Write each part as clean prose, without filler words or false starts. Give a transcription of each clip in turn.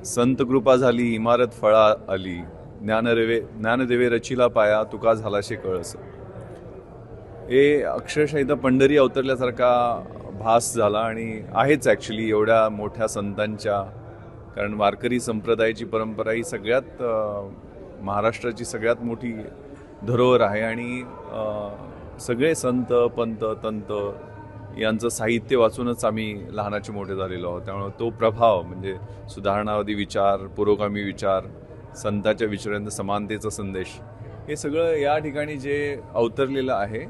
संत कृपा झाली इमारत फळा आली, ज्ञानदेवे रचिला पाया, तुका झालाशे कळस. हे अक्षरशः इथं पंढरी अवतरल्यासारखा भास झाला आणि आहेच ॲक्च्युली एवढ्या मोठ्या संतांच्या. कारण वारकरी संप्रदायाची परंपरा ही सगळ्यात महाराष्ट्राची सगळ्यात मोठी धरोहर आहे आणि सगळे संत पंत तंत यांचं साहित्य वाचूनच आम्ही लहानाचे मोठे झालेलो आहोत. त्यामुळे तो प्रभाव म्हणजे सुधारणावादी विचार, पुरोगामी विचार, संतांच्या विचारांचा समानतेचा संदेश, हे सगळं या ठिकाणी जे अवतरलेलं आहे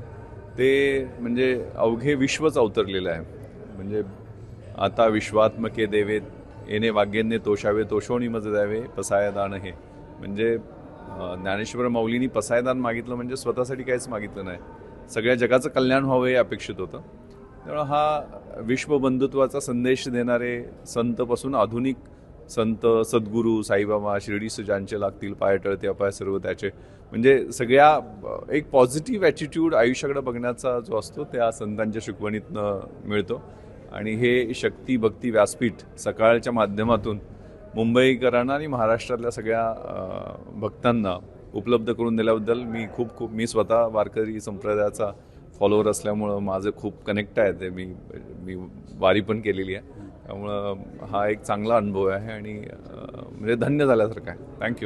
ते म्हणजे अवघे विश्वच अवतरलेलं आहे. म्हणजे आता विश्वात्मके देवे येणे वाग्येने तोषावे, तोषोणी मज द्यावे पसायदान. हे म्हणजे ज्ञानेश्वर माऊलींनी पसायदान मागितलं म्हणजे स्वतःसाठी काहीच मागितलं नाही, सगळ्या जगाचं कल्याण व्हावं हे अपेक्षित होतं. त्यामुळे हा विश्वबंधुत्वाचा संदेश देणारे संतपासून आधुनिक संत, सद्गुरू, साईबाबा, शिर्डीस ज्यांचे लागतील पाय टळते अपाय सर्व त्याचे, म्हणजे सगळ्या एक पॉझिटिव्ह ॲटिट्यूड आयुष्याकडे बघण्याचा जो असतो त्या संतांच्या शिकवणीतनं मिळतो. आणि हे शक्ती भक्ती व्यासपीठ सकाळच्या माध्यमातून मुंबईकरांना आणि महाराष्ट्रातल्या सगळ्या भक्तांना उपलब्ध करून दिल्याबद्दल मी स्वतः वारकरी संप्रदायाचा फॉलोअर असल्यामुळं माझं खूप कनेक्ट आहे ते. मी वारी पण केलेली आहे, त्यामुळं हा एक चांगला अनुभव आहे आणि म्हणजे धन्य झाल्यासारखं आहे. थँक्यू.